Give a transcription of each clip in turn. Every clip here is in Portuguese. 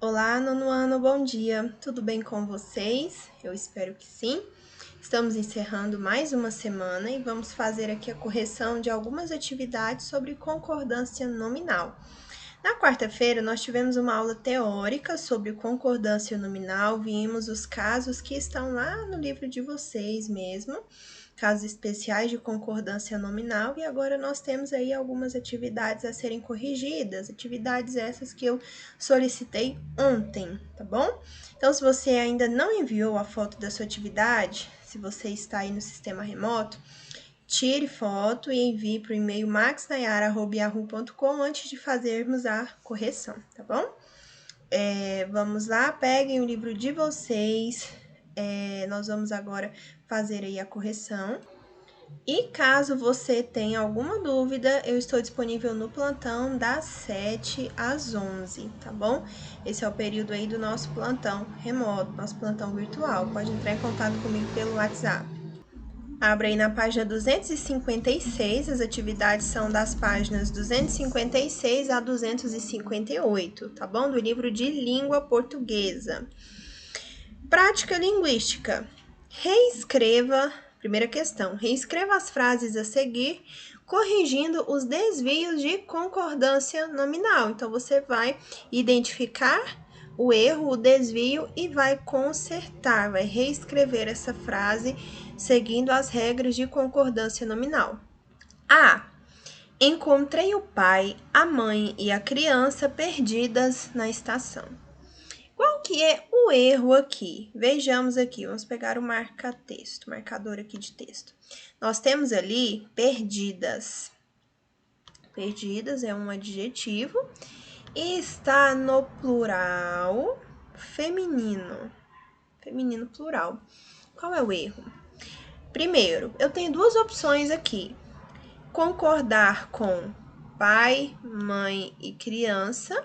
Olá, nono ano, bom dia. Tudo bem com vocês? Eu espero que sim. Estamos encerrando mais uma semana e vamos fazer aqui a correção de algumas atividades sobre concordância nominal. Na quarta-feira, nós tivemos uma aula teórica sobre concordância nominal, vimos os casos que estão lá no livro de vocês mesmo, casos especiais de concordância nominal, e agora nós temos aí algumas atividades a serem corrigidas, atividades essas que eu solicitei ontem, tá bom? Então, se você ainda não enviou a foto da sua atividade, se você está aí no sistema remoto, tire foto e envie para o e-mail maxnayara@yahoo.com antes de fazermos a correção, tá bom? Vamos lá, peguem o livro de vocês, nós vamos agora fazer aí a correção. E caso você tenha alguma dúvida, eu estou disponível no plantão das 7 às 11, tá bom? Esse é o período aí do nosso plantão remoto, nosso plantão virtual. Pode entrar em contato comigo pelo WhatsApp. Abra aí na página 256, as atividades são das páginas 256 a 258, tá bom? Do livro de língua portuguesa. Prática linguística. Primeira questão, reescreva as frases a seguir, corrigindo os desvios de concordância nominal. Então, você vai identificar o erro, o desvio e vai consertar, vai reescrever essa frase seguindo as regras de concordância nominal. A. Encontrei o pai, a mãe e a criança perdidas na estação. Qual que é o erro aqui? Vejamos aqui, vamos pegar o marca-texto, marcador aqui de texto. Nós temos ali perdidas. Perdidas é um adjetivo e está no plural feminino. Feminino plural. Qual é o erro? Primeiro, eu tenho duas opções aqui. Concordar com pai, mãe e criança,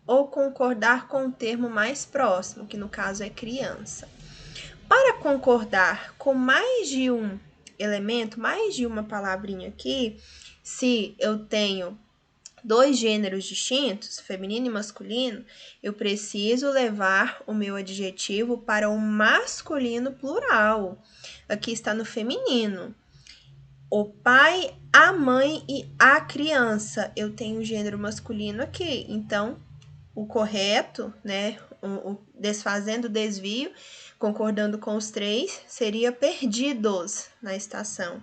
ou concordar com o termo mais próximo, que no caso é criança. Para concordar com mais de um elemento, mais de uma palavrinha aqui, se eu tenho dois gêneros distintos, feminino e masculino, eu preciso levar o meu adjetivo para o masculino plural. Aqui está no feminino. O pai, a mãe e a criança. Eu tenho o gênero masculino aqui, então o correto, né, desfazendo o desvio, concordando com os três, seria perdidos na estação.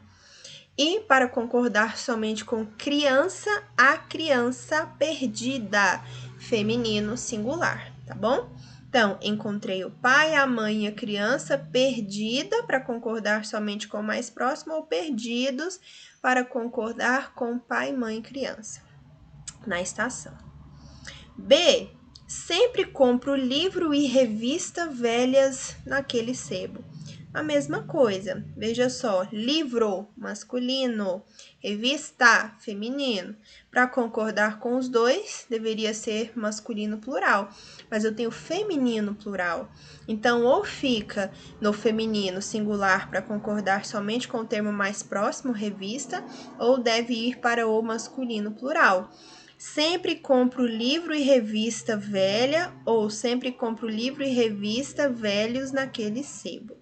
E para concordar somente com criança, a criança perdida, feminino singular, tá bom? Então, encontrei o pai, a mãe e a criança perdida para concordar somente com o mais próximo, ou perdidos para concordar com pai, mãe e criança na estação. B. Sempre compro livro e revista velhas naquele sebo. A mesma coisa, veja só, livro masculino, revista feminino. Para concordar com os dois, deveria ser masculino plural, mas eu tenho feminino plural. Então, ou fica no feminino singular para concordar somente com o termo mais próximo, revista, ou deve ir para o masculino plural. Sempre compro livro e revista velha, ou sempre compro livro e revista velhos naquele sebo.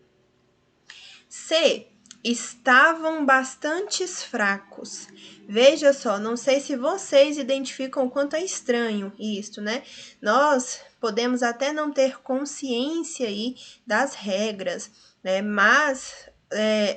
C. Estavam bastante fracos. Veja só, não sei se vocês identificam o quanto é estranho isso, né? Nós podemos até não ter consciência aí das regras, né? Mas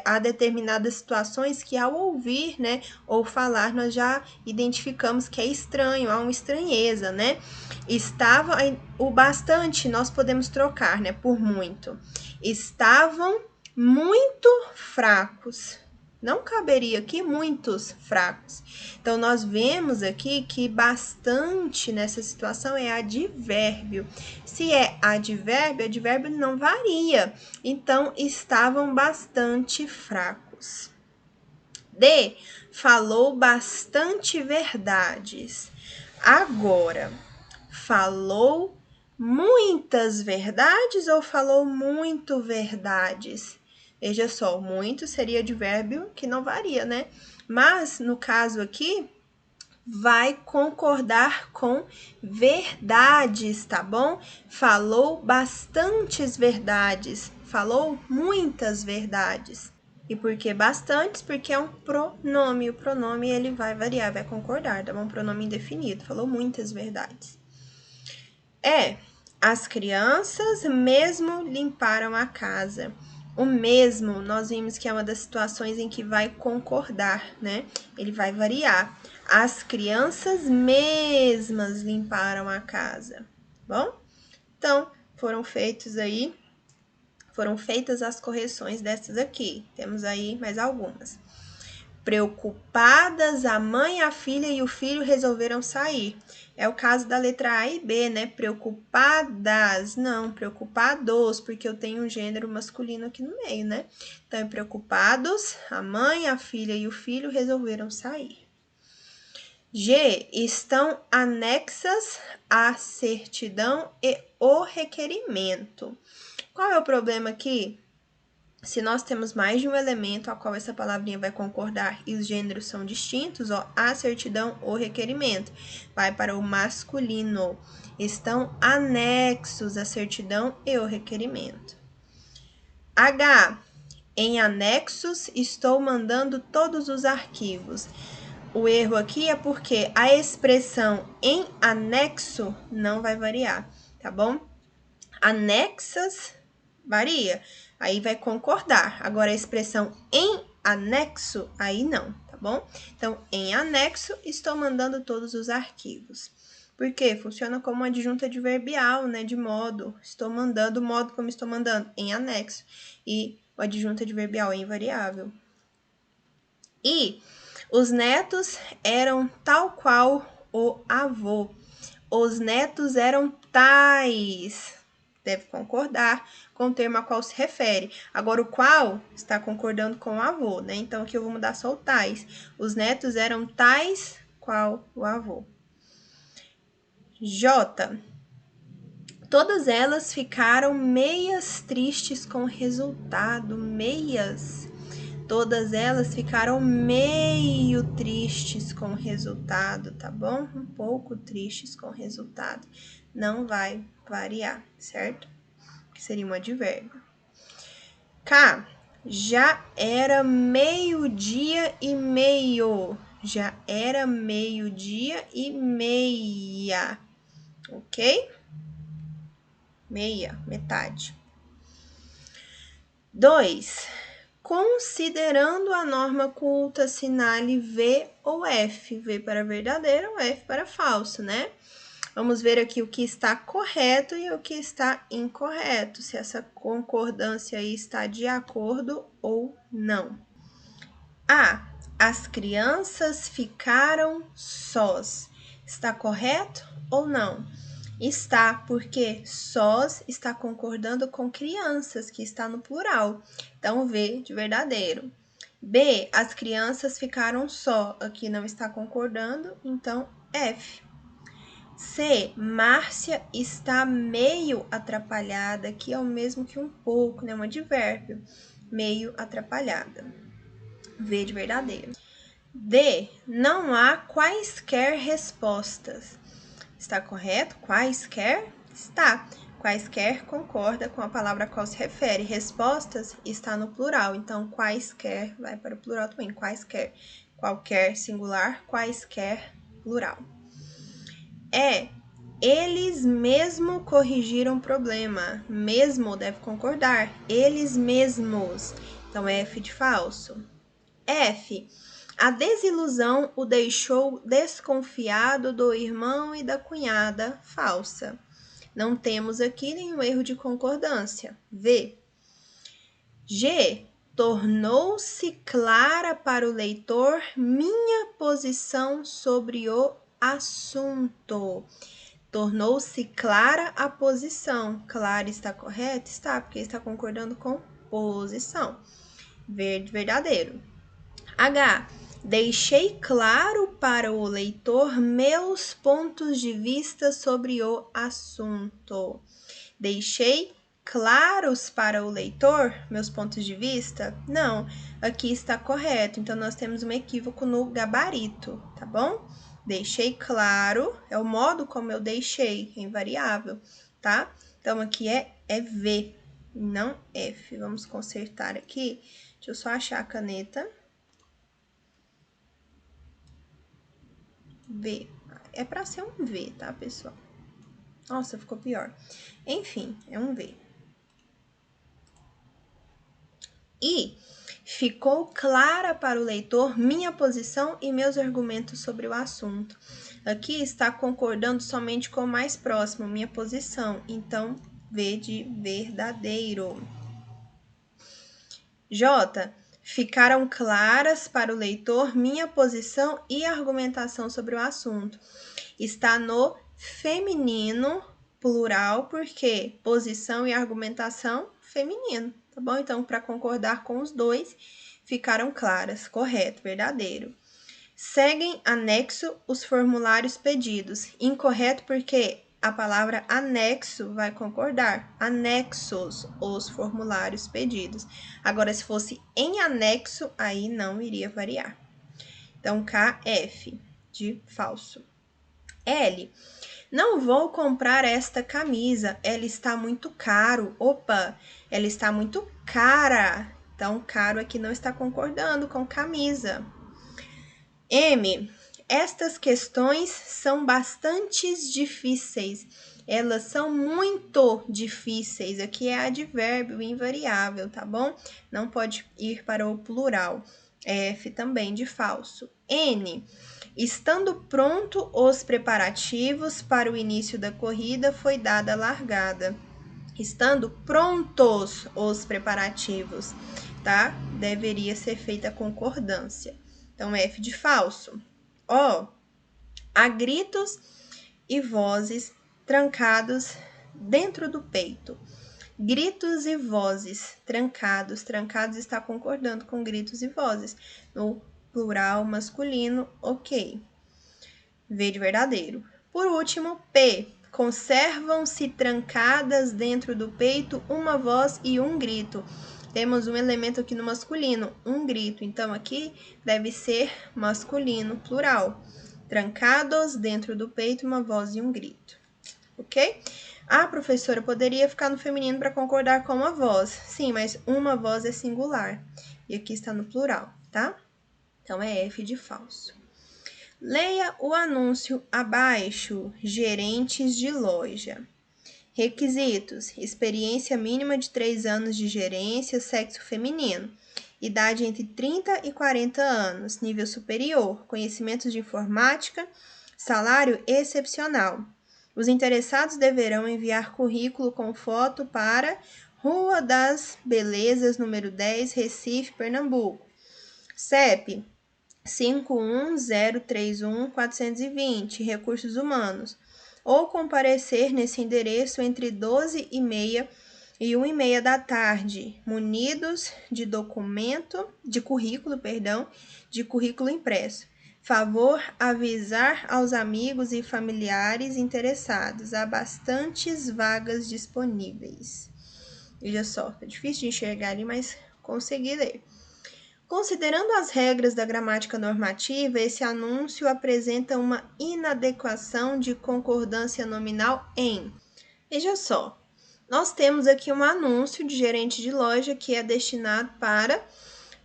há determinadas situações que ao ouvir, né, ou falar, nós já identificamos que é estranho, há uma estranheza, né? Estava o bastante nós podemos trocar, né, por muito. Estavam muito fracos. Não caberia aqui muitos fracos. Então, nós vemos aqui que bastante nessa situação é advérbio. Se é advérbio não varia. Então, estavam bastante fracos. D. Falou bastante verdades. Agora, falou muitas verdades ou falou muito verdades? Veja só, muito seria advérbio que não varia, né? Mas, no caso aqui, vai concordar com verdades, tá bom? Falou bastantes verdades, falou muitas verdades. E por que bastantes? Porque é um pronome. O pronome ele vai variar, vai concordar, tá bom? Pronome indefinido. Falou muitas verdades. As crianças mesmo limparam a casa. O mesmo, nós vimos que é uma das situações em que vai concordar, né? Ele vai variar. As crianças mesmas limparam a casa. Bom? Então, foram feitas as correções dessas aqui. Temos aí mais algumas. Preocupadas, a mãe, a filha e o filho resolveram sair. É o caso da letra A e B, né? Preocupadas, não, preocupados, porque eu tenho um gênero masculino aqui no meio, né? Então, preocupados, a mãe, a filha e o filho resolveram sair. G, estão anexas a certidão e o requerimento. Qual é o problema aqui? Se nós temos mais de um elemento a qual essa palavrinha vai concordar e os gêneros são distintos, ó, a certidão ou requerimento vai para o masculino. Estão anexos a certidão e o requerimento. H. Em anexos, estou mandando todos os arquivos. O erro aqui é porque a expressão em anexo não vai variar, tá bom? Anexas varia, aí vai concordar. Agora, a expressão em anexo, aí não, tá bom? Então, em anexo, estou mandando todos os arquivos. Por quê? Funciona como uma adjunta adverbial, né? De modo. Estou mandando, o modo como estou mandando, em anexo. E o adjunto adverbial é invariável. E os netos eram tal qual o avô. Os netos eram tais. Deve concordar com o termo a qual se refere. Agora, o qual está concordando com o avô, né? Então, aqui eu vou mudar só o tais. Os netos eram tais qual o avô. J. Todas elas ficaram meias tristes com o resultado. Meias. Todas elas ficaram meio tristes com o resultado, tá bom? Um pouco tristes com o resultado. Não vai variar, certo? Que seria um advérbio. K. Já era meio-dia e meio. Já era meio-dia e meia. Ok? Meia, metade. 2. Considerando a norma culta, assinale V ou F. V para verdadeiro ou F para falso, né? Vamos ver aqui o que está correto e o que está incorreto, se essa concordância aí está de acordo ou não. A. As crianças ficaram sós. Está correto ou não? Está, porque sós está concordando com crianças, que está no plural. Então, V de verdadeiro. B, as crianças ficaram só. Aqui não está concordando, então F. C, Márcia está meio atrapalhada. Aqui é o mesmo que um pouco, né? Um advérbio. Meio atrapalhada. V de verdadeiro. D, não há quaisquer respostas. Está correto? Quaisquer? Está. Quaisquer concorda com a palavra a qual se refere. Respostas está no plural, então quaisquer vai para o plural também. Quaisquer. Qualquer singular, quaisquer plural. Eles mesmo corrigiram o problema. Mesmo deve concordar. Eles mesmos. Então, F de falso. F. A desilusão o deixou desconfiado do irmão e da cunhada. Falsa. Não temos aqui nenhum erro de concordância. V. G. Tornou-se clara para o leitor minha posição sobre o assunto. Tornou-se clara a posição. Clara está correto? Está, porque está concordando com posição. Verdadeiro. H. Deixei claro para o leitor meus pontos de vista sobre o assunto. Deixei claros para o leitor meus pontos de vista? Não, aqui está correto. Então, nós temos um equívoco no gabarito, tá bom? Deixei claro, é o modo como eu deixei, é invariável, tá? Então, aqui é V, não F. Vamos consertar aqui. Deixa eu só achar a caneta. V. É para ser um V, tá, pessoal? Nossa, ficou pior. Enfim, é um V. E ficou clara para o leitor minha posição e meus argumentos sobre o assunto. Aqui está concordando somente com o mais próximo, minha posição. Então, V de verdadeiro. J. Ficaram claras para o leitor minha posição e argumentação sobre o assunto. Está no feminino plural, porque posição e argumentação feminino, tá bom? Então, para concordar com os dois, ficaram claras. Correto, verdadeiro. Seguem anexo os formulários pedidos. Incorreto porque a palavra anexo vai concordar. Anexos os formulários pedidos. Agora, se fosse em anexo, aí não iria variar. Então, KF de falso. L. Não vou comprar esta camisa, ela está muito caro. Opa, ela está muito cara. Então, caro aqui não está concordando com camisa. M. Estas questões são bastante difíceis. Elas são muito difíceis. Aqui é advérbio invariável, tá bom? Não pode ir para o plural. F também de falso. N. Estando pronto os preparativos para o início da corrida, foi dada a largada. Estando prontos os preparativos, tá? Deveria ser feita a concordância. Então, F de falso. O. Há gritos e vozes trancados dentro do peito. Gritos e vozes trancados. Trancados está concordando com gritos e vozes. No plural masculino, ok. V de verdadeiro. Por último, P. Conservam-se trancadas dentro do peito uma voz e um grito. Temos um elemento aqui no masculino, um grito. Então, aqui deve ser masculino, plural. Trancados dentro do peito, uma voz e um grito. Ok? A professora poderia ficar no feminino para concordar com uma voz. Sim, mas uma voz é singular. E aqui está no plural, tá? Então, é F de falso. Leia o anúncio abaixo. Gerentes de loja. Requisitos: experiência mínima de 3 anos de gerência, sexo feminino. Idade entre 30 e 40 anos, nível superior, conhecimentos de informática, salário excepcional. Os interessados deverão enviar currículo com foto para Rua das Belezas, número 10, Recife, Pernambuco. CEP 51031-420, Recursos Humanos, ou comparecer nesse endereço entre 12h30 e 1h30 da tarde, munidos de currículo impresso. Favor avisar aos amigos e familiares interessados. Há bastantes vagas disponíveis. Veja só, é difícil de enxergar ali, mas consegui ler. Considerando as regras da gramática normativa, esse anúncio apresenta uma inadequação de concordância nominal em. Veja só, nós temos aqui um anúncio de gerente de loja que é destinado para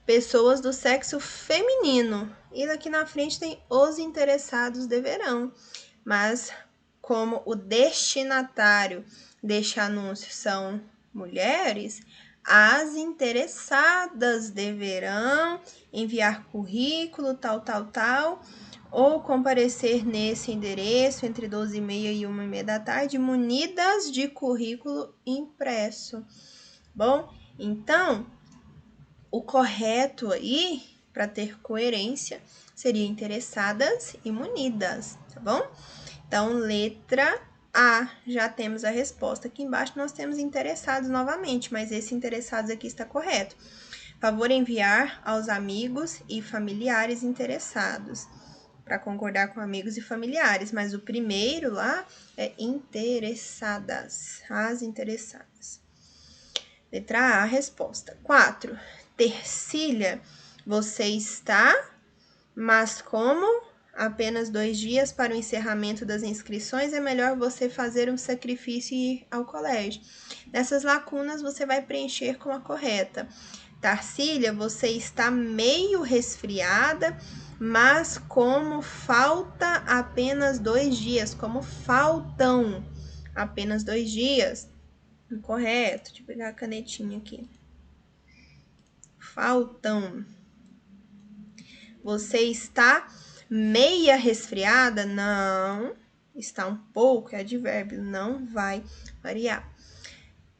pessoas do sexo feminino. E aqui na frente tem os interessados deverão. Mas como o destinatário deste anúncio são mulheres, as interessadas deverão enviar currículo, tal, ou comparecer nesse endereço entre 12h30 e 1h30 da tarde, munidas de currículo impresso. Bom, então, o correto aí, para ter coerência, seria interessadas e munidas, tá bom? Então, letra A, já temos a resposta. Aqui embaixo nós temos interessados novamente, mas esse interessados aqui está correto. Favor enviar aos amigos e familiares interessados, para concordar com amigos e familiares, mas o primeiro lá é interessadas, as interessadas. Letra A, resposta. 4. Tercília, você está, mas como apenas 2 dias para o encerramento das inscrições, é melhor você fazer um sacrifício e ir ao colégio. Nessas lacunas, você vai preencher com a correta. Tarsília, você está meio resfriada, mas como falta apenas 2 dias, como faltam apenas 2 dias. Correto, deixa eu pegar a canetinha aqui. Faltam. Você está meia resfriada? Não. Está um pouco, é advérbio, não vai variar.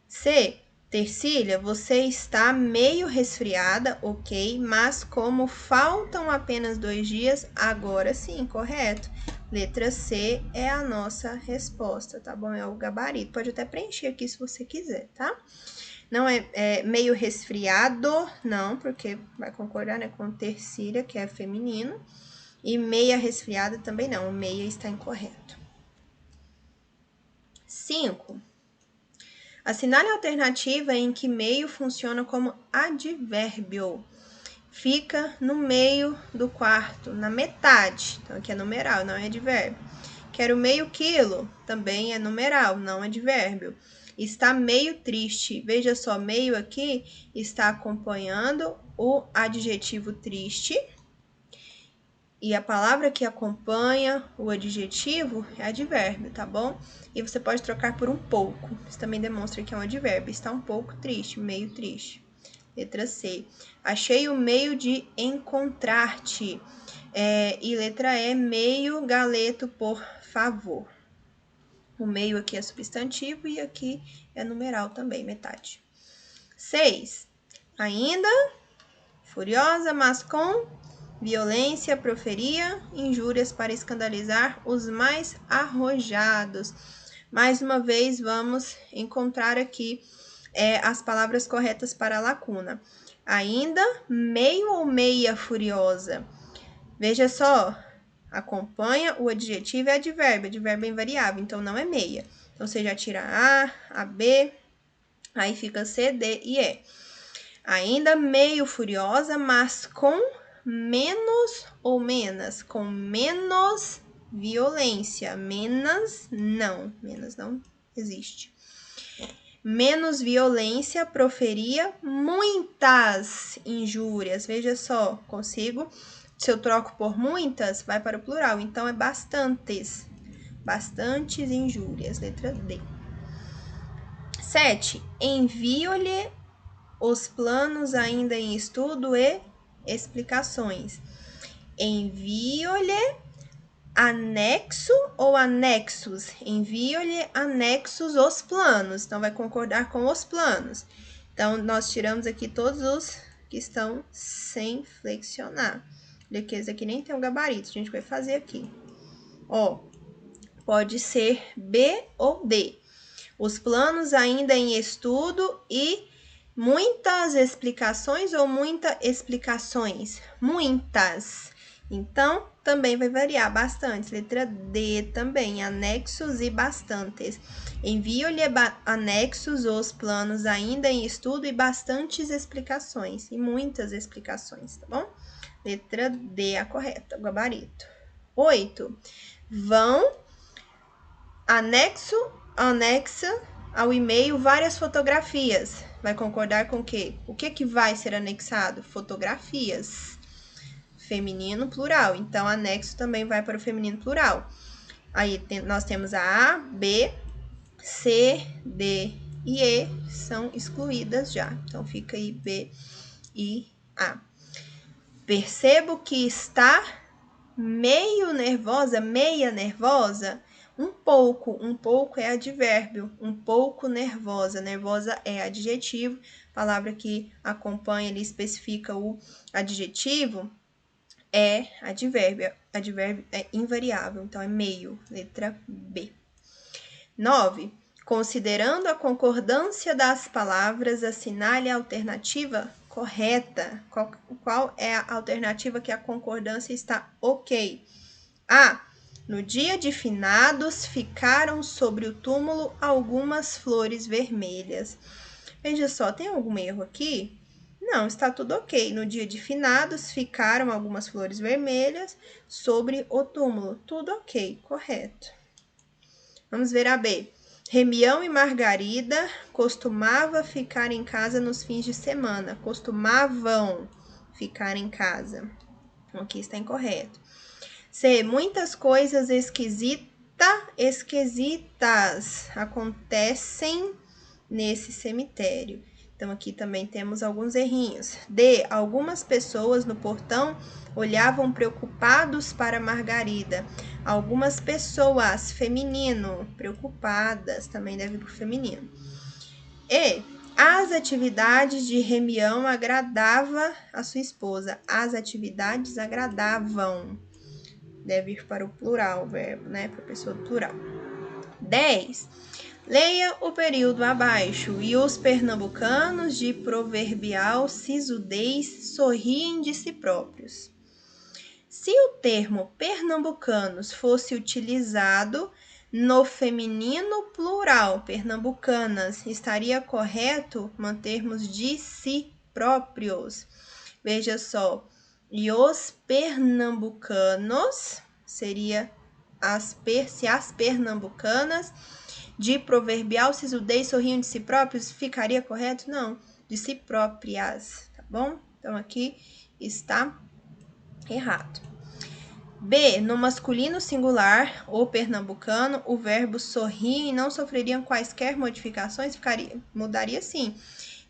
C. Tercília, você está meio resfriada, ok, mas como faltam apenas 2 dias, agora sim, correto. Letra C é a nossa resposta, tá bom? É o gabarito. Pode até preencher aqui se você quiser, tá? Não é meio resfriado, não, porque vai concordar, né, com tercília, que é feminino. E meia resfriada também não, o meia está incorreto. 5. Assinale a alternativa em que meio funciona como advérbio. Fica no meio do quarto, na metade. Então, aqui é numeral, não é advérbio. Quero meio quilo, também é numeral, não é advérbio. Está meio triste. Veja só, meio aqui está acompanhando o adjetivo triste. E a palavra que acompanha o adjetivo é advérbio, tá bom? E você pode trocar por um pouco. Isso também demonstra que é um advérbio. Está um pouco triste, meio triste. Letra C. Achei o meio de encontrar-te. E letra E, meio galeto, por favor. O meio aqui é substantivo e aqui é numeral também, metade. 6. Ainda, furiosa, mas com violência, proferia injúrias para escandalizar os mais arrojados. Mais uma vez, vamos encontrar aqui as palavras corretas para a lacuna. Ainda, meio ou meia furiosa. Veja só, acompanha o adjetivo e advérbio. Advérbio é invariável, então não é meia. Então, você já tira a B, aí fica C, D e E. Ainda meio furiosa, mas com menos ou menos? Com menos violência. Menos não existe. Menos violência, proferia muitas injúrias. Veja só, consigo. Se eu troco por muitas, vai para o plural. Então, é bastantes. Bastantes injúrias. Letra D. 7. Envio-lhe os planos ainda em estudo e explicações. Envio-lhe anexo ou anexos? Envio-lhe anexos os planos. Então, vai concordar com os planos. Então, nós tiramos aqui todos os que estão sem flexionar. Olha que esse aqui nem tem um gabarito. A gente vai fazer aqui. Ó, pode ser B ou D. Os planos ainda em estudo e muitas explicações ou muitas explicações? Muitas. Então, também vai variar bastante. Letra D também, anexos e bastantes. Envio-lhe anexos os planos ainda em estudo e bastantes explicações. E muitas explicações, tá bom? Letra D a correta, o gabarito. 8. Vão anexa ao e-mail várias fotografias. Vai concordar com o quê? O que vai ser anexado? Fotografias. Feminino plural. Então, anexo também vai para o feminino plural. Aí, nós temos a A, B, C, D e E são excluídas já. Então, fica aí B e A. Percebo que está meio nervosa, meia nervosa. Um pouco é advérbio, um pouco nervosa. Nervosa é adjetivo, palavra que acompanha, ele especifica o adjetivo, é advérbio. Advérbio é invariável, então é meio, letra B. 9. Considerando a concordância das palavras, assinale a alternativa correta. Qual é a alternativa que a concordância está ok? A. No dia de finados, ficaram sobre o túmulo algumas flores vermelhas. Veja só, tem algum erro aqui? Não, está tudo ok. No dia de finados, ficaram algumas flores vermelhas sobre o túmulo. Tudo ok, correto. Vamos ver a B. Remião e Margarida costumavam ficar em casa nos fins de semana. Costumavam ficar em casa. Aqui está incorreto. C. Muitas coisas esquisitas acontecem nesse cemitério. Então, aqui também temos alguns errinhos. D. Algumas pessoas no portão olhavam preocupados para Margarida. Algumas pessoas, feminino, preocupadas, também deve ir para o feminino. E. As atividades de Remião agradava a sua esposa. As atividades agradavam. Deve ir para o plural, o verbo, né? Para a pessoa do plural. 10. Leia o período abaixo. E os pernambucanos de proverbial sisudez sorriem de si próprios. Se o termo pernambucanos fosse utilizado no feminino plural, pernambucanas, estaria correto mantermos de si próprios. Veja só, e os pernambucanos seria se as pernambucanas de proverbial sisudez sorriam de si próprios, ficaria correto? Não, de si próprias, tá bom? Então, aqui está errado. B. No masculino singular, o pernambucano, o verbo sorrir não sofreriam quaisquer modificações, mudaria sim.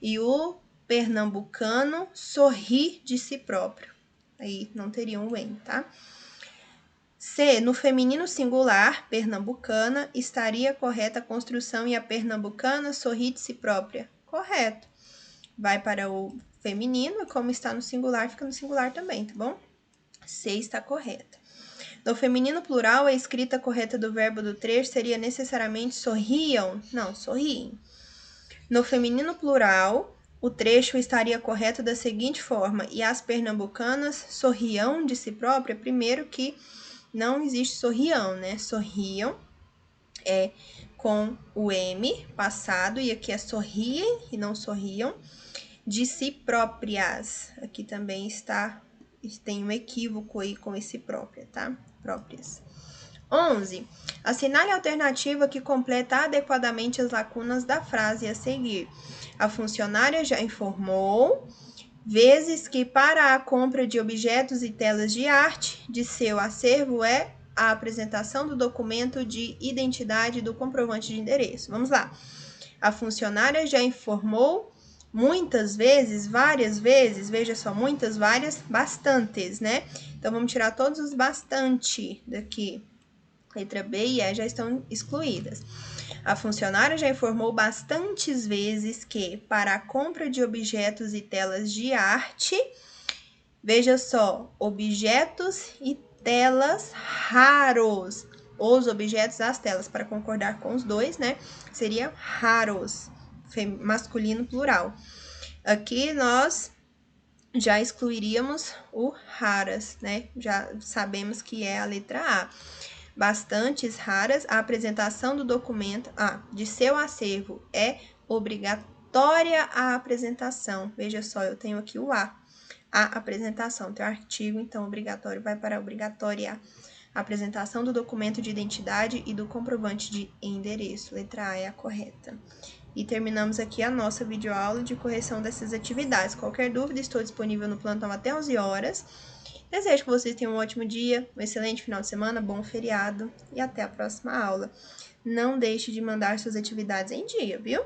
E o pernambucano sorri de si próprio. Aí não teria um em, tá? C. No feminino singular, pernambucana, estaria correta a construção e a pernambucana sorri de si própria. Correto. Vai para o feminino e como está no singular, fica no singular também, tá bom? C está correta. No feminino plural, a escrita correta do verbo do trecho seria necessariamente sorriam? Não, sorriem. No feminino plural, o trecho estaria correto da seguinte forma: e as pernambucanas sorriam de si própria? Primeiro que não existe sorriam, né? Sorriam é com o M passado, e aqui é sorriem e não sorriam. De si próprias. Aqui também tem um equívoco aí com esse própria, tá? Próprias. 11. Assinale a alternativa que completa adequadamente as lacunas da frase a seguir. A funcionária já informou, vezes que para a compra de objetos e telas de arte de seu acervo é a apresentação do documento de identidade do comprovante de endereço. Vamos lá. A funcionária já informou muitas vezes, várias vezes, veja só, muitas, várias, bastantes, né? Então, vamos tirar todos os bastante daqui. Letra B e E já estão excluídas. A funcionária já informou bastantes vezes que, para a compra de objetos e telas de arte, veja só, objetos e telas raros. Os objetos, as telas, para concordar com os dois, né? Seria raros, masculino plural. Aqui nós já excluiríamos o raras, né? Já sabemos que é a letra A. Bastantes raras, a apresentação do documento de seu acervo é obrigatória a apresentação. Veja só, eu tenho aqui o A apresentação, tem o artigo, então obrigatório vai para obrigatória. A apresentação do documento de identidade e do comprovante de endereço. Letra A é a correta. E terminamos aqui a nossa videoaula de correção dessas atividades. Qualquer dúvida, estou disponível no plantão até 11 horas. Desejo que vocês tenham um ótimo dia, um excelente final de semana, bom feriado e até a próxima aula. Não deixe de mandar suas atividades em dia, viu?